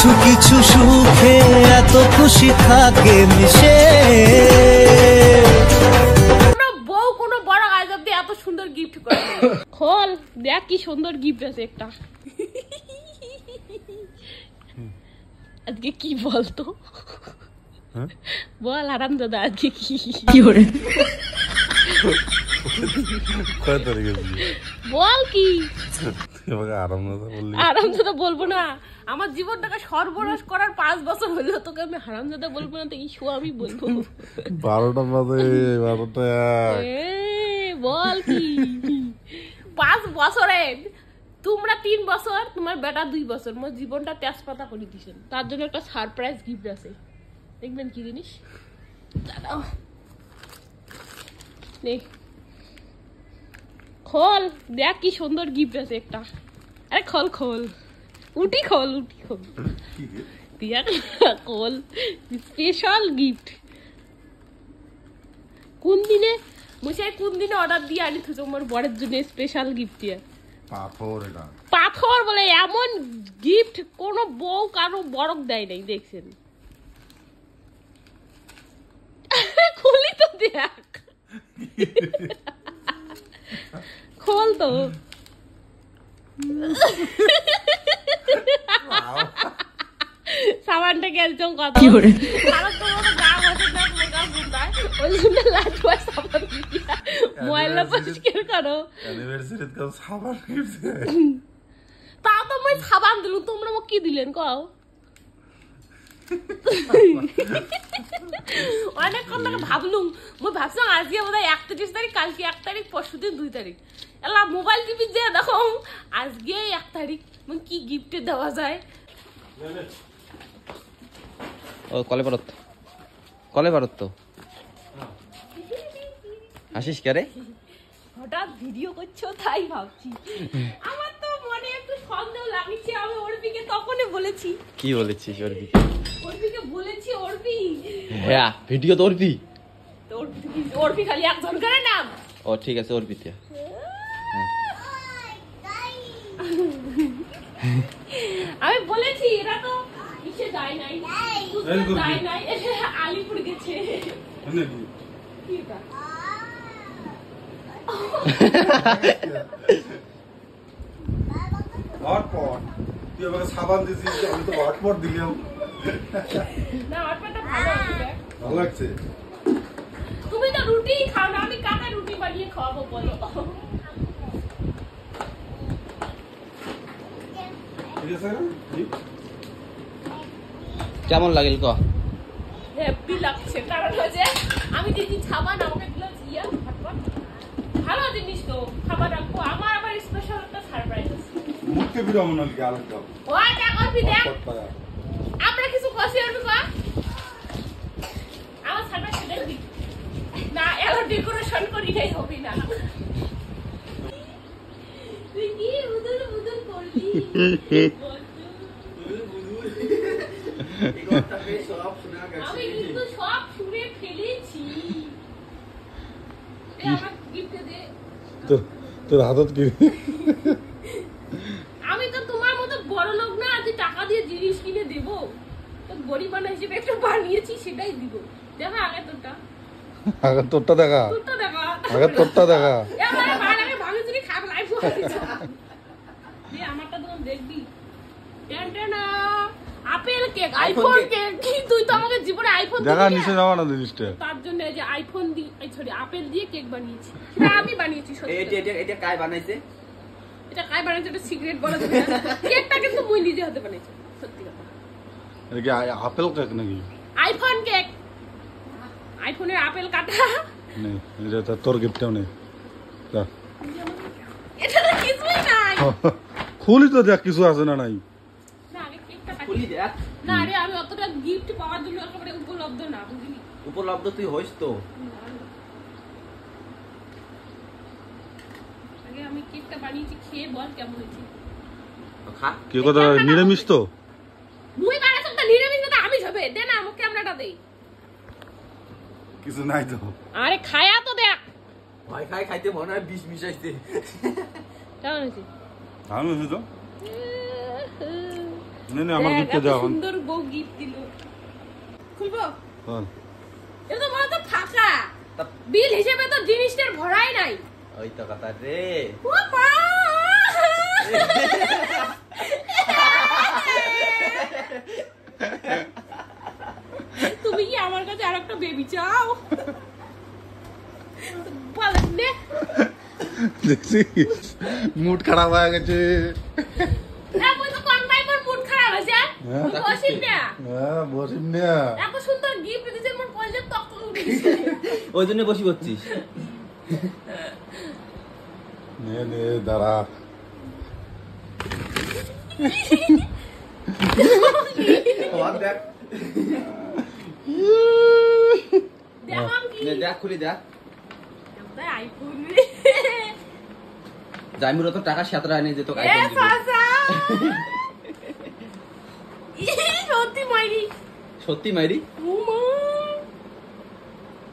কিছু কিছু সুখে এত খুশি থাকে মিশে। বউ কোনো বড় আজ অব্দি এত সুন্দর গিফট করে খোল দেখ কি সুন্দর গিফট আছে একটা। আজকে কি বলতো বল আরাম দাদা আজকে কি করে বল কি আরামজাদা বলবো না। আমার জীবনটাকে সর্বনাশ করার 5 বছর হলো, তোকে আমি হারামজাদা বলবো না তো ইস্যু আমি বলবো। 12টা বাজে 12টা বল কি 5 বছরে তোমরা 3 বছর, তোমার বেটা 2 বছর, মোর জীবনটা তেজপাতা করে দিছেন। তার জন্য একটা সারপ্রাইজ গিফট আছে, দেখবেন কি জিনিস। দাঁড়াও নে খোল দেখ কি সুন্দর গিফট আছে একটা। আরে খোল খোল উঠি খোল উঠি খোল দেখ খোল স্পেশাল গিফট। কোন দিনে মুসাই কোন দিনে অর্ডার দিয়ে আনি তো তোমার বড়ের জন্য স্পেশাল গিফট দিয়ে পাথর। এটা পাথর বলে এমন গিফট কোন বউ কারো বড়ক দেয় নাই, দেখছেন। খুলি তো দেখ খোল তো সাবানটা গেলছো কত ময়লা পরিষ্কার করো তা তো মই সাবান দিলু, তোমরা মোক কি দিলেন কও। অনেকক্ষণ থেকে ভাবলুম, মই ভাবছিলাম আজকে বোধহয় 31 তারিখ, কালকে 1 তারিখ, পরশু দিন 2 তারিখ। এলা মোবাইল টিপি দিয়ে দেখো আজকে 1 তারিখ, কি গিফটে দেওয়া যায়। ও কলে পারত তো হাসিস কে রে? হঠাৎ ভিডিও করছো তাই ভাবছি। আমার তো মনে একটু সন্দেহ লাগছে, আমি অর্পিকে তখনই বলেছি। কি বলেছিস অর্পিকে? অর্পিকে বলেছি অর্পি। হ্যাঁ ভিডিও তো অর্পি। তো অর্পি খালি একজন করে না। ও ঠিক আছে অর্পিতে। আমি বলেছি এরা তো কিসে যায় নাই, যায় নাই, আলিপুর গেছে। কি এটা? হটপট তুই আমাকে সাবান দিছিস, আমি তো হটপট দিলাম। না হটপটটা ভালো আছে, ভালো লাগছে। তুমি তো রুটি খাও না, আমি কাকে রুটি বানিয়ে খাওয়াবো বলো। ঠিক আছে না? কেমন লাগিল ক? হ্যাপি লাগছে, কারণ হচ্ছে আমি যেদিন সাবান আমাকে দিল ইয়া হটপট, ভালো জিনিস তো খাবার রাখবো। আমার আবার স্পেশাল একটা সারপ্রাইজ আছে। মুখে বিরাম না কি আলো দাও। ওই দেখ অর্পি দেখ, আমরা কিছু কষি অর্পি কর। আমার সারপ্রাইজ দেখবি না, এত ডেকোরেশন করি নাই হবে না। তুই কি উদুর উদুর করলি? আমি কিন্তু সব শুনে ফেলেছি। আমার গিফট দে। তোর হাতত কি? আমি তো তোমার মতো বড় লোক না যে টাকা দিয়ে জিনিস কিনে দেব। তো গরিব মানুষ হিসেবে একটু বানিয়েছি, সেটাই দিব। দেখা আগে তোরটা। আগে তোরটা দেখা। তোরটা দেখা। আগে তোরটা দেখা। এবারে আগে ভাঙি চুরি খাব লাইফ হয়েছে। এই আমারটা তো দেখবি। টেনটেনা আপেল কেক, আইফোন কেক। কি তুই তো আমাকে জীবনে আইফোন দেখা নিচে যাওয়া না জিনিসটা। তার জন্য এই যে আইফোন দি, সরি আপেল দিয়ে কেক বানিয়েছি। এটা আমি বানিয়েছি সত্যি। এটা কাই বানাইছে? এটা কাই বানাইছে এটা সিক্রেট বলা যাবে না। কেকটা কিন্তু মুই নিজে হাতে বানাইছি, সত্যি কথা। এটা কি আপেল কেক নাকি? আইফোন কেক, আইফোনের আপেল কাটা নেই, এটা তোর গিফটও নেই। এটা তো কিছুই নাই। খুলি তো দেখ কিছু আছে না নাই। না আগে কেকটা খুলি দেখ। না রে, আমি অতটা গিফট পাওয়ার জন্য একেবারে উপলব্ধ না, বুঝলি? উপলব্ধ তুই হইস তো। আগে আমি কেকটা বানিয়েছি, খেয়ে বল কেমন হয়েছে। খা। কি কথা নিরামিষ তো? মুই বানাইছি তো নিরামিষ না, আমি হবে দে না আমাকে ক্যামেরাটা দে। কিছু নাই তো। আরে খায়া তো দেখ। ভাই খাইতে মনে হয় বিষ মিশাইছে। কেমন হয়েছে? আমি তো নে নে আমার দেখ, গিফটে এত দাও সুন্দর বউ গিফট দিল। খুলবো? হ্যাঁ এটা তো মনে তো ফাঁকা। তা- বিল হিসেবে তো জিনিসটার ভরাই নাই। ওই তো কথা রে। ও মা! তুমি কি আমার কাছে আরেকটা বেবি চাও? বলেন নে। দেখছিস মুড খারাপ হয়ে গেছে হ্যাঁ, মুই তো কোন টাইমের মুড খারাপ হয়েছে? হ্যাঁ। মুই বসিন না। হ্যাঁ বসিম না এত সুন্দর গিফট দিয়েছে, মোর কলেজে তক উঠে গেছে। ওই জন্য বসি করছিস। নে নে দাঁড়া তোমার দেখ। দেখাম কি? নে দেখ খুলি দেখ। একটা আইফোন। জামির তো টাকা 17 এনে যেত এ আইফোন দিবে। সাসা! সত্যি মাইরি। সত্যি মাইরি? উমা!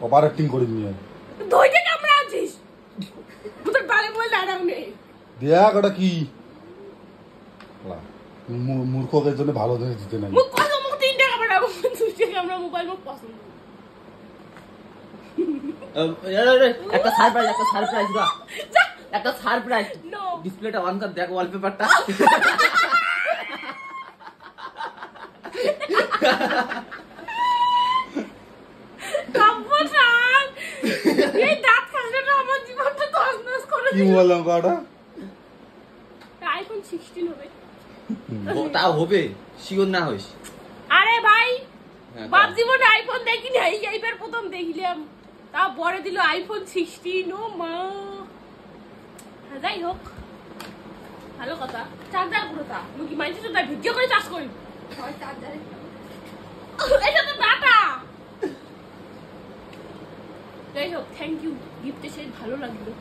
ওভার অ্যাক্টিং করিস নিয়ে দইটা কামড়া আছিস। তোর বালে বল দাঁড়াও নেই। দেখ ওটা কি মূর্খকের জন্য ভালো জিনিস দিতে নাই মুখ কত মুখ 3 টাকা কামড়াবো। 2 টাকা কামড়া মোবাইল মুখ পছন্দ। একটা সারপ্রাইজ গা। যা। একটা সারপ্রাইজ। No. ডিসপ্লেটা অন কর দেখ ওয়ালপেপারটা। কাপড় এই দাঁত খাসটা আমার জীবনটা তছনছ করে কি বললাম কটা আইফোন 16 হবে। তাও হবে শিওর না হইস। আরে ভাই, হ্যাঁ, বাপ তাও। জীবনে আইফোন দেখি নাই, এইবার প্রথম দেখলাম। তাও পরে দিল আইফোন 16। ও মা! হ্যাঁ, যাই হোক, ভালো কথা। চার্জার পুরোটা মুই কি মাইছি তো তাই ভিডিও করে চার্জ করি। এটা তো ডাটা। যাই হোক, থ্যাংক ইউ, গিফটে সে ভালো লাগলো।